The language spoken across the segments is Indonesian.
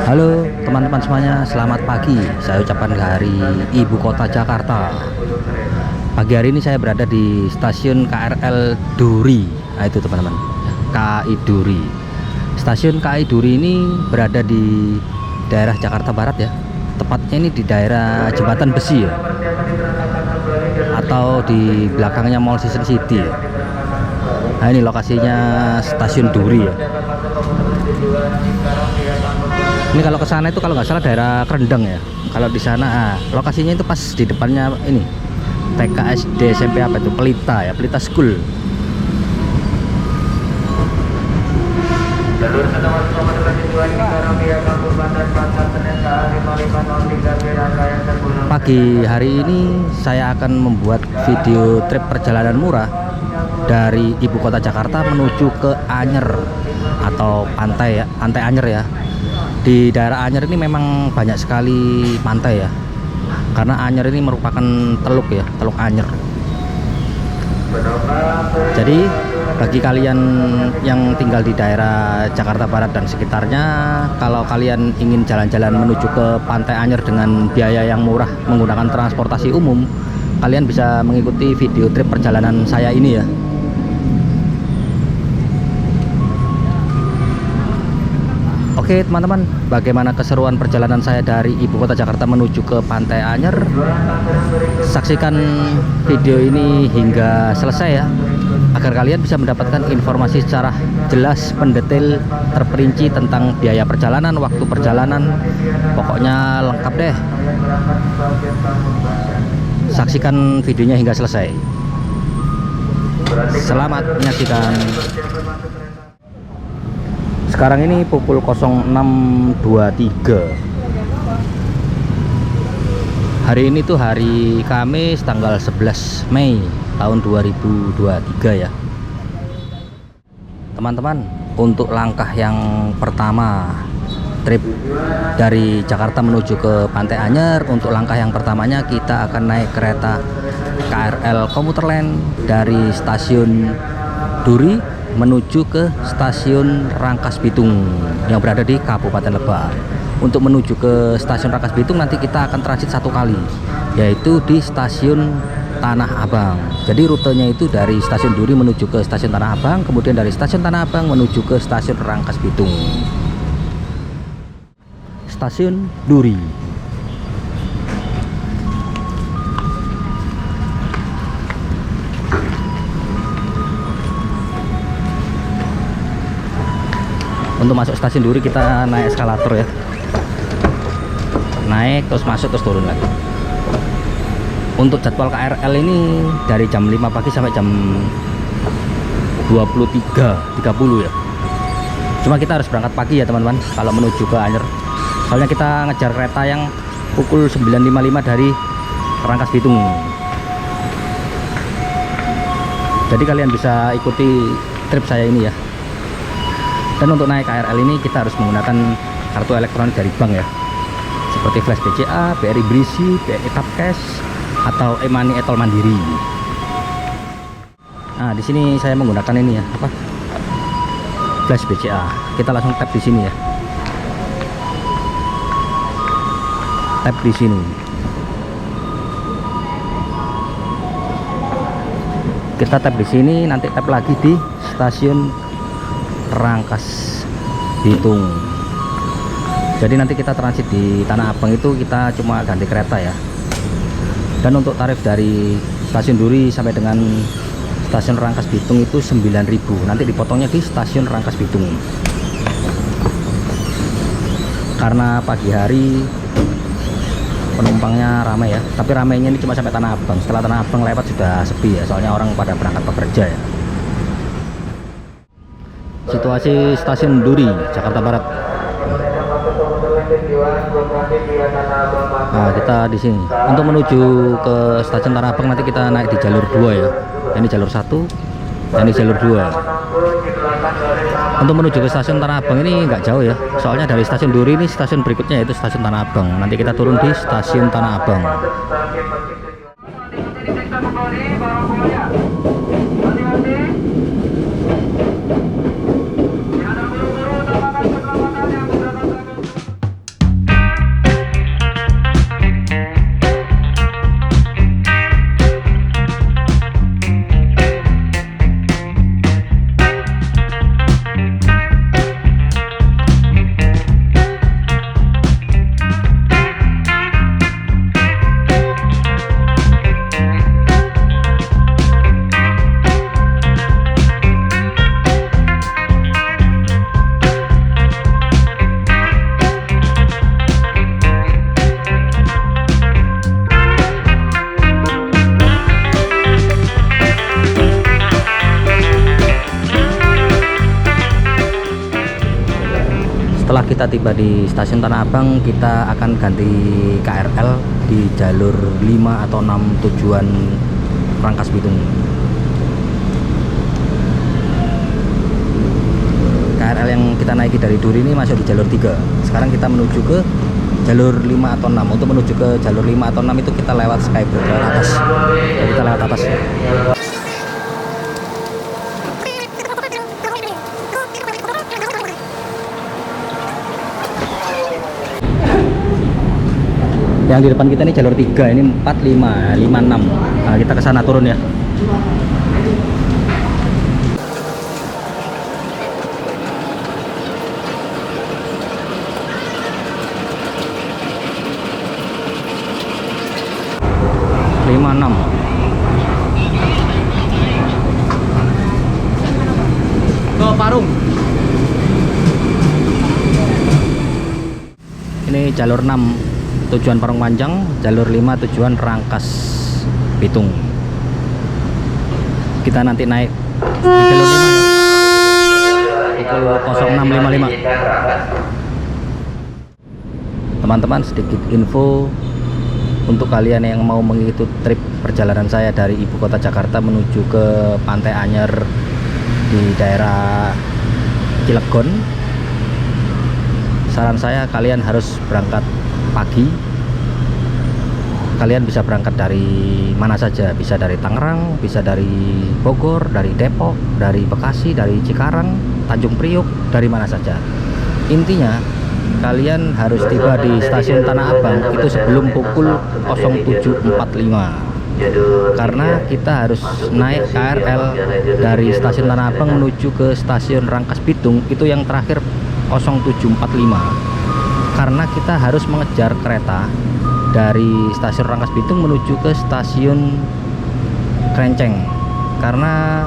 Halo teman-teman semuanya, selamat pagi. Saya ucapkan dari ibu kota Jakarta. Pagi hari ini saya berada di stasiun KRL Duri. Nah itu teman-teman, KAI Duri. Stasiun KAI Duri ini berada di daerah Jakarta Barat ya. Tepatnya ini di daerah Jembatan Besi ya, atau di belakangnya Mall Season City ya. Nah ini lokasinya stasiun Duri ya. Ini kalau ke sana itu kalau nggak salah daerah Kerendang ya. Kalau di sana lokasinya itu pas di depannya ini TK SD SMP apa itu Pelita ya, Pelita School. Pagi hari ini saya akan membuat video trip perjalanan murah dari ibu kota Jakarta menuju ke Anyer atau pantai ya, Pantai Anyer ya. Di daerah Anyer ini memang banyak sekali pantai ya, karena Anyer ini merupakan teluk ya, Teluk Anyer. Jadi bagi kalian yang tinggal di daerah Jakarta Barat dan sekitarnya, kalau kalian ingin jalan-jalan menuju ke Pantai Anyer dengan biaya yang murah menggunakan transportasi umum, kalian bisa mengikuti video trip perjalanan saya ini ya. Oke teman-teman, bagaimana keseruan perjalanan saya dari ibu kota Jakarta menuju ke Pantai Anyer? Saksikan video ini hingga selesai ya, agar kalian bisa mendapatkan informasi secara jelas, mendetail, terperinci tentang biaya perjalanan, waktu perjalanan, pokoknya lengkap deh. Saksikan videonya hingga selesai. Selamat menyaksikan. Sekarang ini pukul 06.23. Hari ini tuh hari Kamis tanggal 11 Mei tahun 2023 ya. Teman-teman, untuk langkah yang pertama trip dari Jakarta menuju ke Pantai Anyer, untuk langkah yang pertamanya kita akan naik kereta KRL Komuter Lain dari stasiun Duri menuju ke stasiun Rangkas Bitung yang berada di Kabupaten Lebak. Untuk menuju ke stasiun Rangkas Bitung nanti kita akan transit satu kali, yaitu di stasiun Tanah Abang. Jadi rutenya itu dari stasiun Duri menuju ke stasiun Tanah Abang, kemudian dari stasiun Tanah Abang menuju ke stasiun Rangkas Bitung. Stasiun Duri. Untuk masuk stasiun Duri kita naik eskalator ya, naik terus masuk terus turun lagi. Untuk jadwal KRL ini dari jam 5 pagi sampai jam 23.30 ya. Cuma kita harus berangkat pagi ya teman-teman kalau menuju ke Anyer, soalnya kita ngejar kereta yang pukul 9.55 dari Rangkas Bitung. Jadi kalian bisa ikuti trip saya ini ya. Dan untuk naik KRL ini kita harus menggunakan kartu elektronik dari bank ya, seperti Flash BCA, BRI Brisi, BRI Tapcash, atau e-money Etol Mandiri. Nah di sini saya menggunakan ini ya, apa? Flash BCA. Kita langsung tap di sini ya. Tap di sini. Kita tap di sini, nanti tap lagi di stasiun Rangkas Bitung. Jadi nanti kita transit di Tanah Abang itu kita cuma ganti kereta ya. Dan untuk tarif dari stasiun Duri sampai dengan stasiun Rangkas Bitung itu 9.000. Nanti dipotongnya di stasiun Rangkas Bitung. Karena pagi hari penumpangnya ramai ya, tapi ramainya ini cuma sampai Tanah Abang. Setelah Tanah Abang lewat sudah sepi ya, soalnya orang pada berangkat bekerja ya. Situasi stasiun Duri, Jakarta Barat. Nah, kita di sini. Untuk menuju ke stasiun Tanah Abang nanti kita naik di jalur 2 ya. Ini jalur 1, ini jalur 2. Untuk menuju ke stasiun Tanah Abang ini nggak jauh ya. Soalnya dari stasiun Duri ini stasiun berikutnya yaitu stasiun Tanah Abang. Nanti kita turun di stasiun Tanah Abang. Setelah kita tiba di stasiun Tanah Abang, kita akan ganti KRL di jalur 5 atau 6 tujuan Rangkas Bitung. KRL yang kita naiki dari Duri ini masuk di jalur 3. Sekarang kita menuju ke jalur 5 atau 6. Untuk menuju ke jalur 5 atau 6 itu kita lewat Skybridge, lewat atas. Jadi kita lewat atas. Yang di depan kita ini jalur 3, ini 4, 5, 5, 6. Nah, kita ke sana turun ya. Ke Parung. Ini jalur 6 tujuan Parung Panjang, jalur 5 tujuan Rangkas Bitung. Kita nanti naik di jalur 5 ya. Pukul 06.55. Teman-teman, sedikit info untuk kalian yang mau mengikuti trip perjalanan saya dari ibu kota Jakarta menuju ke Pantai Anyer di daerah Cilegon. Saran saya, kalian harus berangkat pagi. Kalian bisa berangkat dari mana saja, bisa dari Tangerang, bisa dari Bogor, dari Depok, dari Bekasi, dari Cikarang, Tanjung Priok, dari mana saja. Intinya kalian harus tiba di stasiun Tanah Abang itu sebelum pukul 07.45, karena kita harus naik KRL dari stasiun Tanah Abang menuju ke stasiun Rangkas Bitung itu yang terakhir 07.45, karena kita harus mengejar kereta dari stasiun Rangkas Bitung menuju ke stasiun Krenceng, karena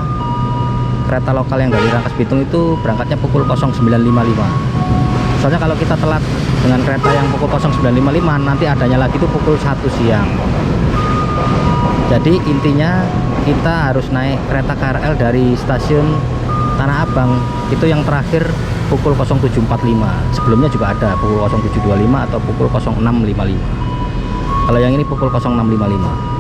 kereta lokal yang dari Rangkas Bitung itu berangkatnya pukul 09.55. Soalnya kalau kita telat dengan kereta yang pukul 09.55, nanti adanya lagi itu pukul 1 siang. Jadi intinya kita harus naik kereta KRL dari stasiun Tanah Abang itu yang terakhir pukul 07.45. Sebelumnya juga ada pukul 07.25 atau pukul 06.55. Kalau yang ini pukul 06.55.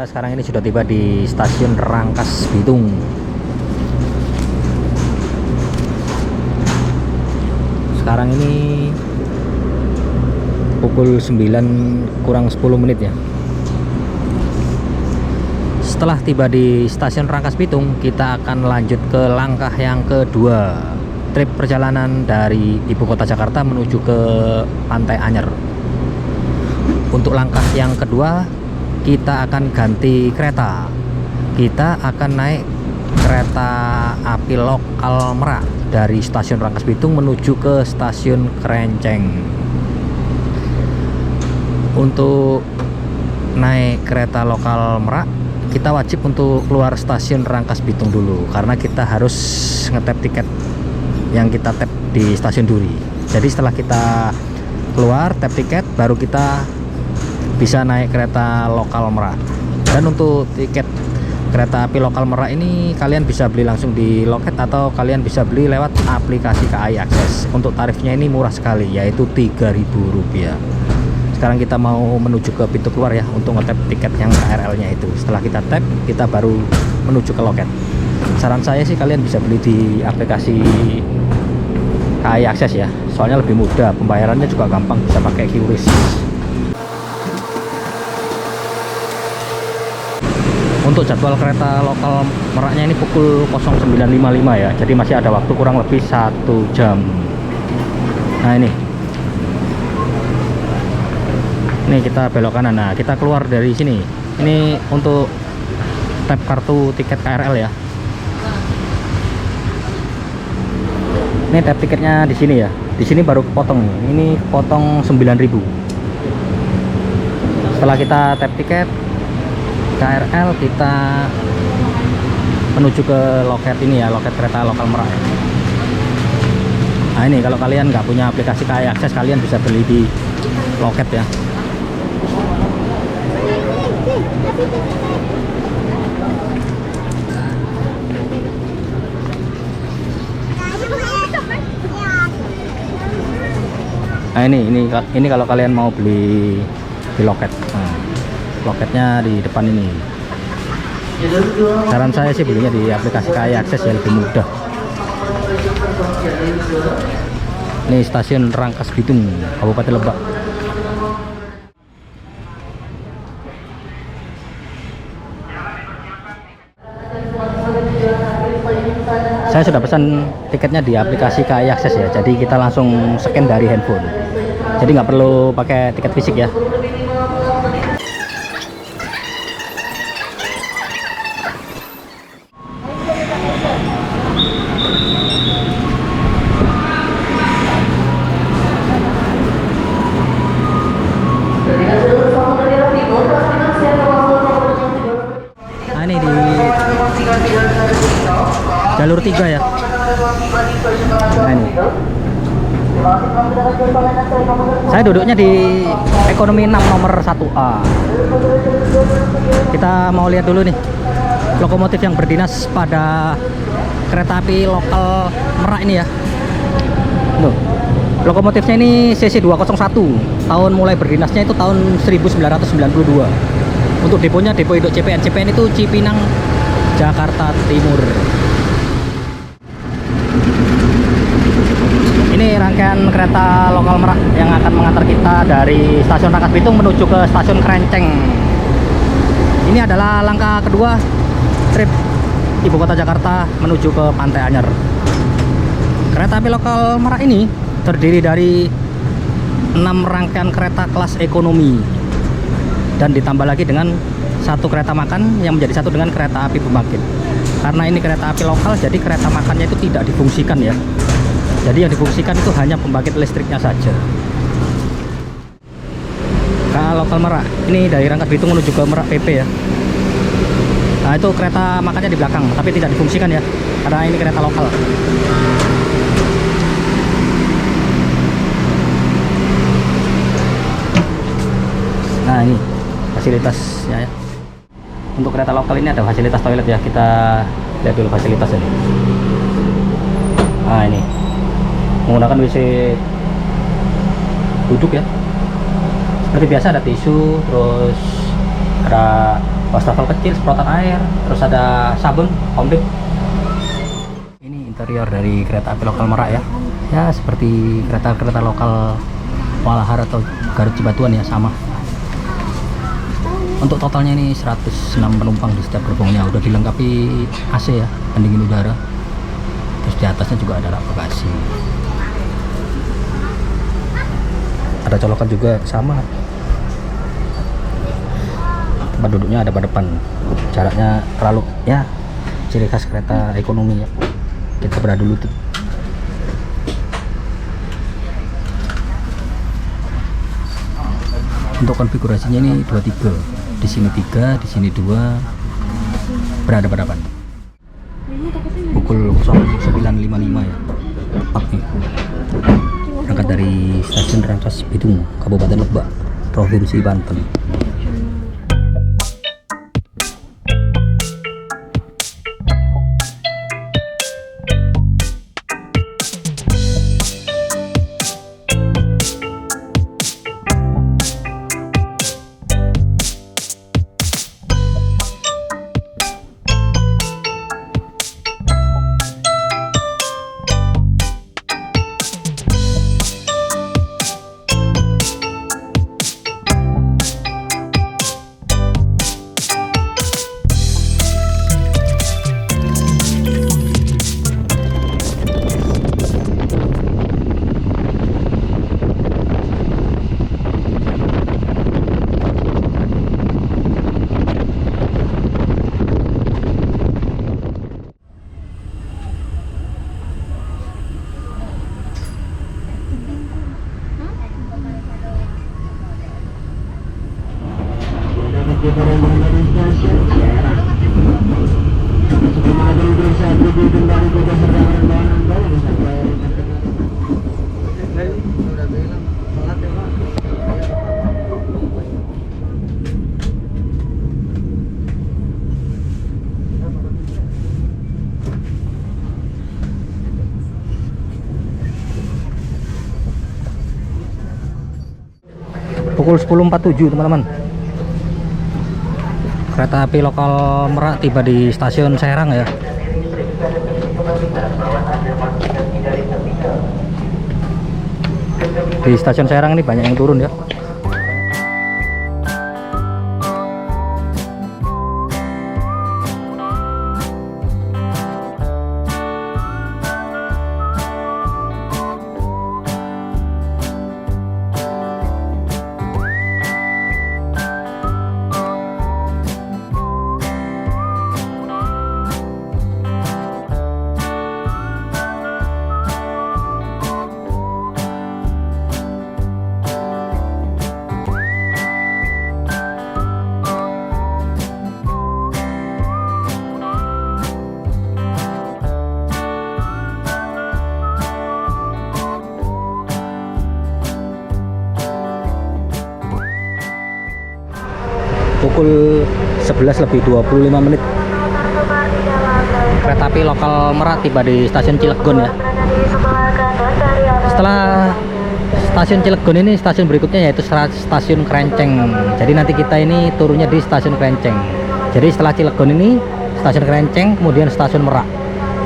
kita sekarang ini sudah tiba di stasiun Rangkas Bitung. Sekarang ini pukul 9 kurang 10 menit ya. Setelah tiba di stasiun Rangkas Bitung, kita akan lanjut ke langkah yang kedua, trip perjalanan dari ibu kota Jakarta menuju ke Pantai Anyer. Untuk langkah yang kedua, kita akan ganti kereta. Kita akan naik kereta api lokal Merak dari stasiun Rangkas Bitung menuju ke stasiun Krenceng. Untuk naik kereta lokal Merak, kita wajib untuk keluar stasiun Rangkas Bitung dulu, karena kita harus ngetap tiket yang kita tap di stasiun Duri. Jadi setelah kita keluar tap tiket, baru kita bisa naik kereta lokal Merak. Dan untuk tiket kereta api lokal Merak ini kalian bisa beli langsung di loket atau kalian bisa beli lewat aplikasi KAI Akses. Untuk tarifnya ini murah sekali, yaitu Rp3.000. Sekarang kita mau menuju ke pintu keluar ya, untuk ngetap tiket yang KRL-nya itu. Setelah kita tap, kita baru menuju ke loket. Saran saya sih kalian bisa beli di aplikasi KAI Akses ya, soalnya lebih mudah, pembayarannya juga gampang, bisa pakai QRIS. Untuk jadwal kereta lokal Meraknya ini pukul 09.55 ya, jadi masih ada waktu kurang lebih 1 jam. Nah ini kita belok kanan. Nah, kita keluar dari sini. Ini untuk tap kartu tiket KRL ya. Ini tap tiketnya di sini ya. Di sini baru kepotong. Ini kepotong 9.000. Setelah kita tap tiket KRL, kita menuju ke loket ini ya, loket kereta lokal Merak ya. Nah ini kalau kalian nggak punya aplikasi KAI Akses, kalian bisa beli di loket ya. Nah ini kalau kalian mau beli di loket. Nah, loketnya di depan ini. Saran saya sih belinya di aplikasi KAI Akses ya, lebih mudah. Ini stasiun Rangkas Bitung, Kabupaten Lebak. Saya sudah pesan tiketnya di aplikasi KAI Akses ya, jadi kita langsung scan dari handphone, jadi nggak perlu pakai tiket fisik ya. Nah ini di jalur 3 ya. Nah ini saya duduknya di ekonomi 6 nomor 1A. Kita mau lihat dulu nih lokomotif yang berdinas pada kereta api lokal Merak ini ya. Loh, lokomotifnya ini CC201. Tahun mulai berdinasnya itu tahun 1992. Untuk deponya depo induk CPN. CPN itu Cipinang, Jakarta Timur. Ini rangkaian kereta lokal Merak yang akan mengantar kita dari stasiun Rangkas Bitung menuju ke stasiun Krenceng. Ini adalah langkah kedua trip ibu kota Jakarta menuju ke Pantai Anyer. Kereta api lokal Merak ini terdiri dari 6 rangkaian kereta kelas ekonomi dan ditambah lagi dengan 1 kereta makan yang menjadi satu dengan kereta api pembangkit. Karena ini kereta api lokal, jadi kereta makannya itu tidak difungsikan ya. Jadi yang difungsikan itu hanya pembangkit listriknya saja. Kereta lokal Merak ini dari Rangkas Bitung menuju ke Merak PP ya. Nah itu kereta makannya di belakang, tapi tidak difungsikan ya, karena ini kereta lokal. Nah ini fasilitasnya ya. Untuk kereta lokal ini ada fasilitas toilet ya, kita lihat dulu fasilitasnya nih. Nah ini menggunakan WC duduk ya, seperti biasa ada tisu, terus ada wastafel kecil, semprotan air, terus ada sabun komplit. Ini interior dari kereta api lokal Merak ya. Ya seperti kereta-kereta lokal Walahar atau Garut Cibatuan ya, sama. Untuk totalnya ini 106 penumpang di setiap gerbongnya, udah dilengkapi AC ya, pendingin udara. Terus di atasnya juga ada rak bagasi. Ada colokan juga, sama. Tempat duduknya ada pada depan. Jaraknya terlalu ya, ciri khas kereta ekonomi ya. Kita berada dulu tuh. Untuk konfigurasinya ini 23. Di sini 3, di sini 2. Berada pada depan. Pukul 09.55 ya. Tepat nih. Berangkat dari stasiun Rangkas Bitung, Kabupaten Lebak, Provinsi Banten. Pukul 10.47 teman-teman. Kereta api lokal Merak tiba di stasiun Serang ya. Di stasiun Serang ini banyak yang turun ya. Pukul 11.25 menit. Kereta api lokal Merak tiba di stasiun Cilegon ya. Setelah stasiun Cilegon ini, stasiun berikutnya yaitu stasiun Krenceng. Jadi nanti kita ini turunnya di stasiun Krenceng. Jadi setelah Cilegon ini stasiun Krenceng, kemudian stasiun Merak.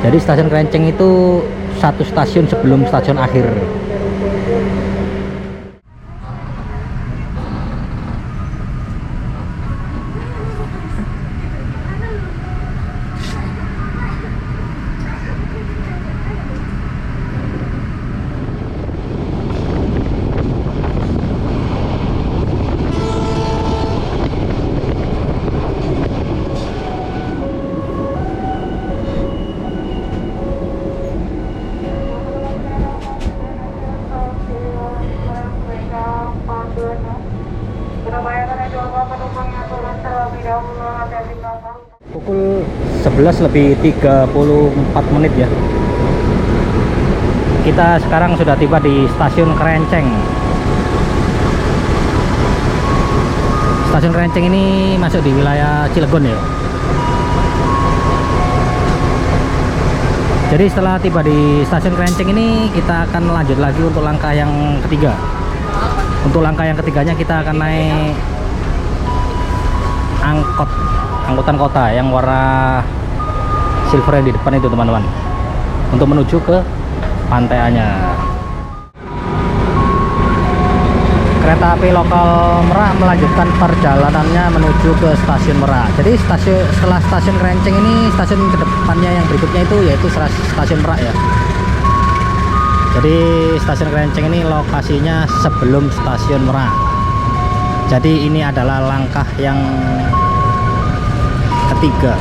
Jadi stasiun Krenceng itu satu stasiun sebelum stasiun akhir. Pukul 11.34 menit ya. Kita sekarang sudah tiba di stasiun Krenceng. Stasiun Krenceng ini masuk di wilayah Cilegon ya. Jadi setelah tiba di stasiun Krenceng ini, kita akan lanjut lagi untuk langkah yang ketiga. Untuk langkah yang ketiganya kita akan naik angkot angkutan kota yang warna silver yang di depan itu teman-teman, untuk menuju ke Pantai Anyer. Kereta api lokal Merak melanjutkan perjalanannya menuju ke stasiun Merak. Jadi setelah stasiun Krenceng ini, stasiun kedepannya yang berikutnya itu yaitu stasiun Merak ya. Jadi stasiun Krenceng ini lokasinya sebelum stasiun Merak. Jadi ini adalah langkah yang ketiga.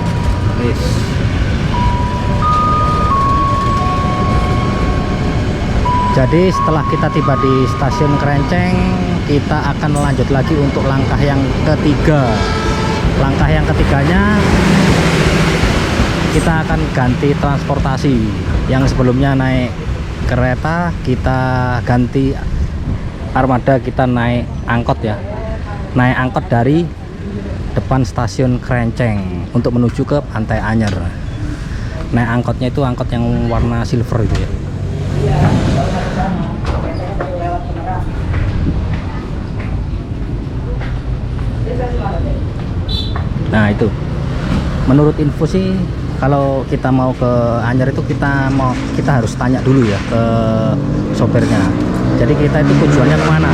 Jadi setelah kita tiba di stasiun Krenceng, kita akan lanjut lagi untuk langkah yang ketiga. Langkah yang ketiganya, kita akan ganti transportasi. Yang sebelumnya naik kereta, kita ganti armada, kita naik angkot ya. Naik angkot dari depan stasiun Krenceng untuk menuju ke Pantai Anyer. Naik angkotnya itu angkot yang warna silver itu ya. Nah itu, menurut info sih kalau kita mau ke Anyer itu kita harus tanya dulu ya ke sopirnya. Jadi kita itu tujuannya kemana?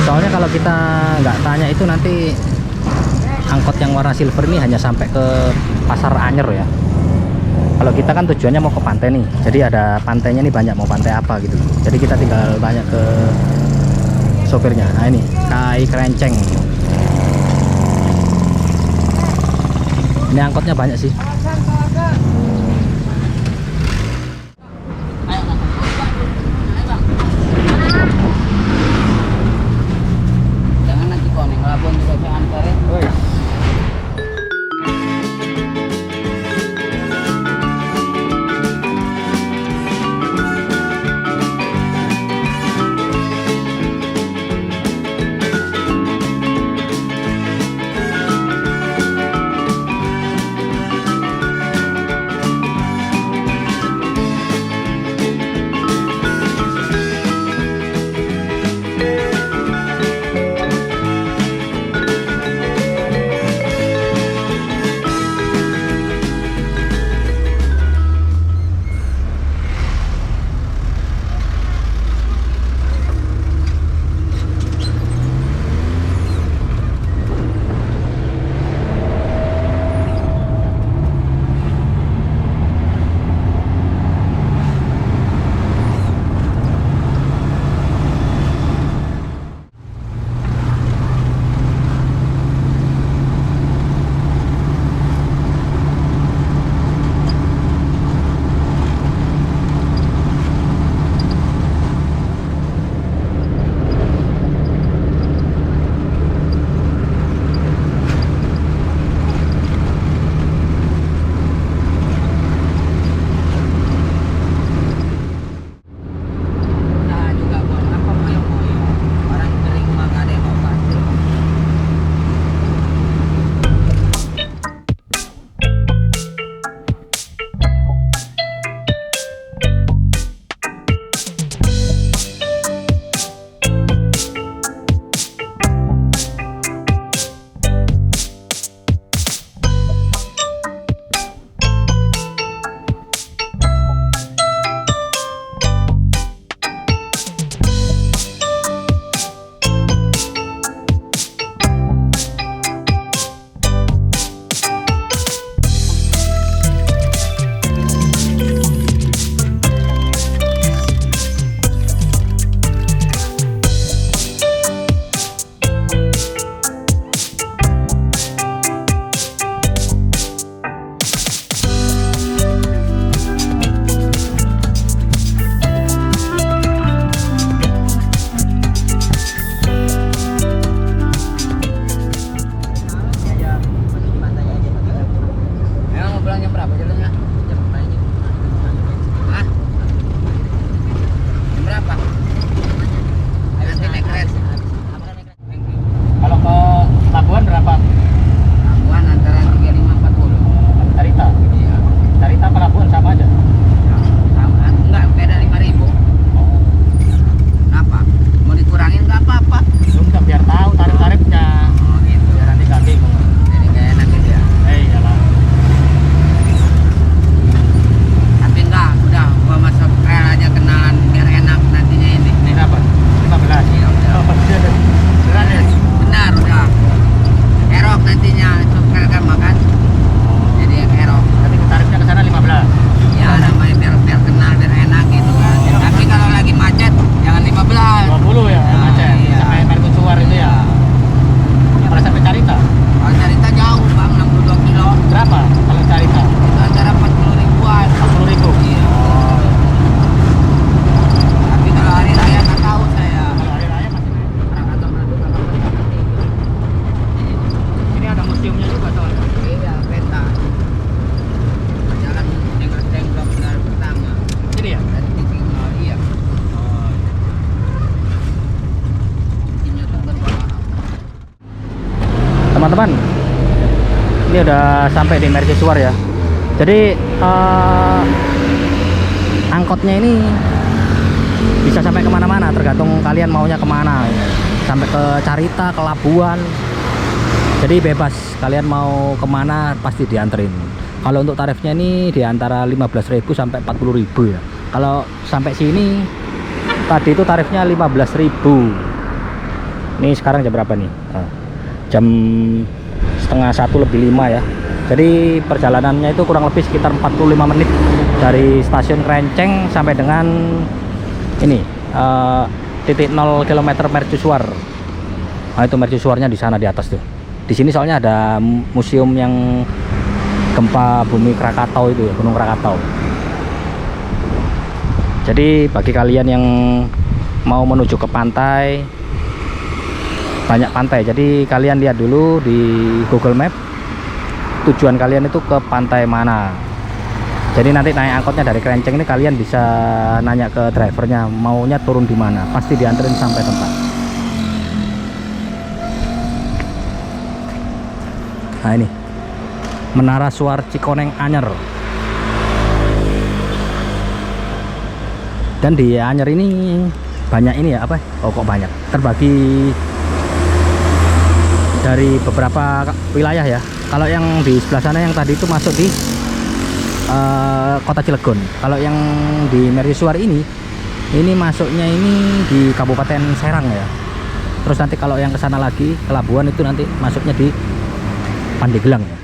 Soalnya kalau kita nggak tanya itu nanti angkot yang warna silver ini hanya sampai ke Pasar Anyer ya. Kalau kita kan tujuannya mau ke pantai nih, jadi ada pantainya nih banyak, mau pantai apa gitu. Jadi kita tinggal tanya ke sopirnya. Nah ini KAI Krenceng. Ini angkotnya banyak sih. Jangan nanti kau neng labon juga saya antarin. teman-teman, ini udah sampai di Mercusuar ya. Jadi angkotnya ini bisa sampai kemana-mana, tergantung kalian maunya kemana. Sampai ke Carita, ke Labuan. Jadi bebas, kalian mau kemana pasti dianterin. Kalau untuk tarifnya ini di antara 15.000 sampai 40.000 ya. Kalau sampai sini tadi itu tarifnya 15.000. Ini sekarang jam berapa nih? Jam setengah 1:05 ya. Jadi perjalanannya itu kurang lebih sekitar 45 menit dari stasiun Krenceng sampai dengan ini titik 0 km Mercusuar. Nah, itu Mercusuarnya di sana di atas tuh. Di sini soalnya ada museum yang gempa bumi Krakatau itu ya, Gunung Krakatau. Jadi bagi kalian yang mau menuju ke pantai, banyak pantai. Jadi kalian lihat dulu di Google Map tujuan kalian itu ke pantai mana. Jadi nanti naik angkotnya dari Krenceng ini kalian bisa nanya ke drivernya maunya turun di mana, pasti dianterin sampai tempat. Nah ini Menara Suar Cikoneng Anyer. Dan di Anyer ini banyak ini ya, apa? Oh kok banyak? Terbagi dari beberapa wilayah ya. Kalau yang di sebelah sana yang tadi itu masuk di Kota Cilegon. Kalau yang di Mercusuar ini masuknya ini di Kabupaten Serang ya. Terus nanti kalau yang ke sana lagi ke Labuan itu nanti masuknya di Pandeglang ya.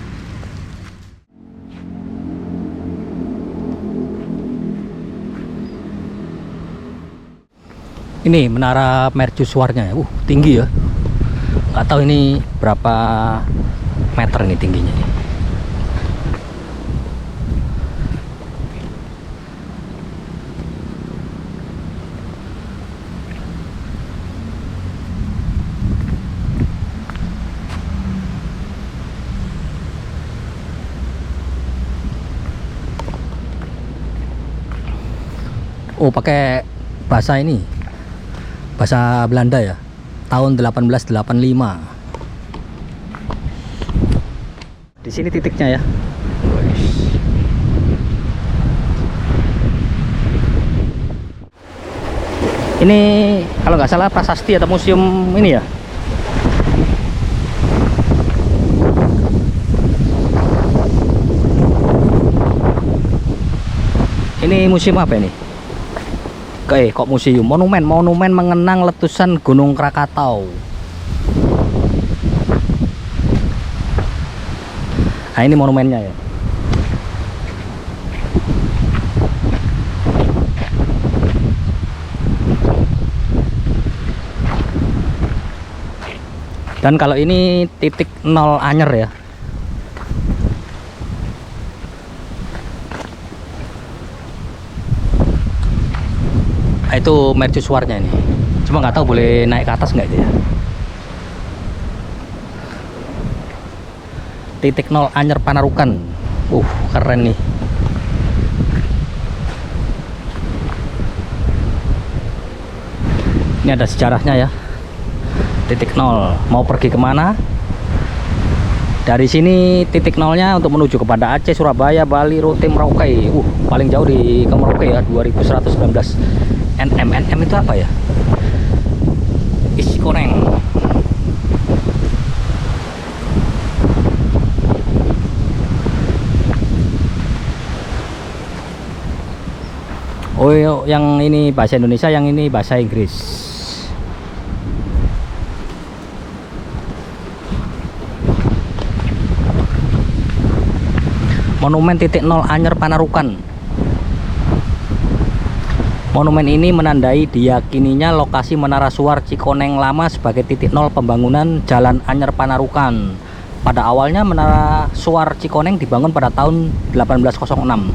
Ini menara Mercusuarnya ya. Tinggi ya. Nggak tahu ini berapa meter nih tingginya nih. Oh, pakai bahasa ini, bahasa Belanda ya, tahun 1885. Di sini titiknya ya. Ini kalau nggak salah prasasti atau museum ini ya. Ini museum apa ini? Kok museum? Monumen mengenang letusan Gunung Krakatau. Nah ini monumennya ya. Dan kalau ini titik 0 Anyer ya. Nah, itu Mercusuarnya ini. Cuma nggak tahu boleh naik ke atas nggak itu ya. Titik 0 Anyer Panarukan. Keren nih. Ini ada sejarahnya ya. Titik 0 mau pergi kemana? Dari sini titik 0-nya untuk menuju kepada Aceh, Surabaya, Bali, rute Merauke. Paling jauh di ke Merauke ya, 2119 nm. nm itu apa ya? Cikoneng. Oh, yang ini bahasa Indonesia, yang ini bahasa Inggris. Monumen titik 0 Anyer Panarukan. Monumen ini menandai diyakininya lokasi Menara Suar Cikoneng Lama sebagai titik 0 pembangunan Jalan Anyer Panarukan. Pada awalnya Menara Suar Cikoneng dibangun pada tahun 1806.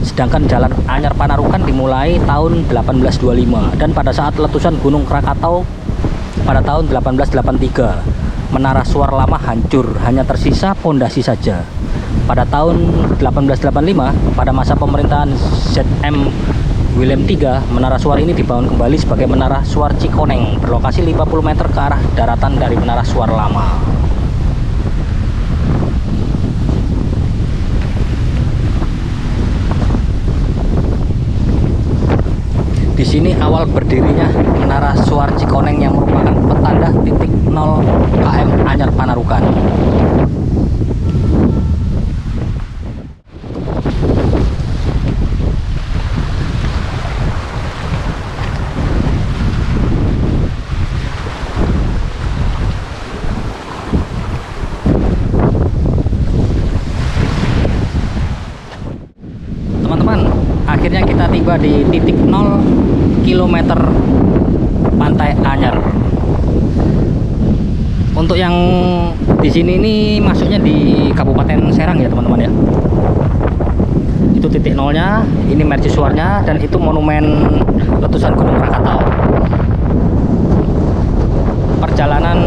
Sedangkan Jalan Anyer Panarukan dimulai tahun 1825 dan pada saat letusan Gunung Krakatau pada tahun 1883, Menara Suar Lama hancur, hanya tersisa pondasi saja. Pada tahun 1885, pada masa pemerintahan ZM William III, Menara Suar ini dibangun kembali sebagai Menara Suar Cikoneng, berlokasi 50 meter ke arah daratan dari Menara Suar Lama. Di sini awal berdirinya Menara Suar Cikoneng yang merupakan petanda titik 0 KM Anyar Panarukan. Teman-teman, akhirnya kita tiba di titik 0 km Pantai Anyar. Untuk yang di sini ini masuknya di Kabupaten Serang ya teman-teman ya. Itu titik nolnya, ini mercusuarnya, dan itu monumen letusan Gunung Krakatau. Perjalanan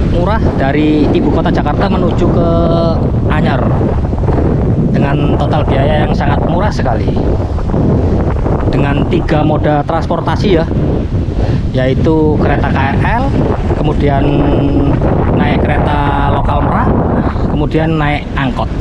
murah dari ibu kota Jakarta menuju ke Anyar dengan total biaya yang sangat murah sekali, dengan 3 moda transportasi ya, yaitu kereta KRL, kemudian naik kereta lokal Merak, kemudian naik angkot.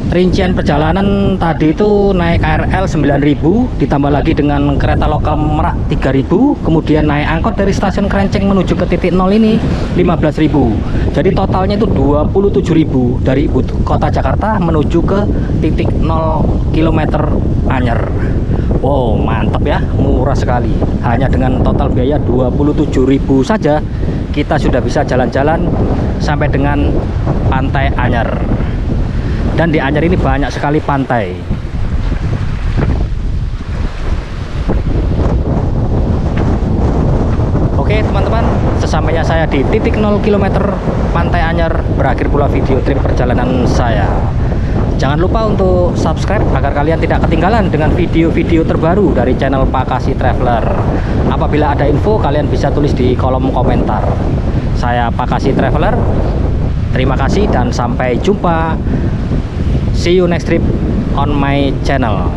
Rincian perjalanan tadi itu naik KRL 9.000, ditambah lagi dengan kereta lokal Merak 3.000, kemudian naik angkot dari stasiun Krenceng menuju ke titik 0 ini 15.000. Jadi totalnya itu 27.000 dari ibu kota Jakarta menuju ke titik 0 km Anyar. Wow, mantap ya, murah sekali. Hanya dengan total biaya 27.000 saja kita sudah bisa jalan-jalan sampai dengan Pantai Anyar. Dan di Anyar ini banyak sekali pantai. Oke teman-teman, sesampainya saya di titik 0 km Pantai Anyar, berakhir pula video trip perjalanan saya. Jangan lupa untuk subscribe agar kalian tidak ketinggalan dengan video-video terbaru dari channel Pakasi Traveler. Apabila ada info, kalian bisa tulis di kolom komentar. Saya Pakasi Traveler, terima kasih dan sampai jumpa. See you next trip on my channel.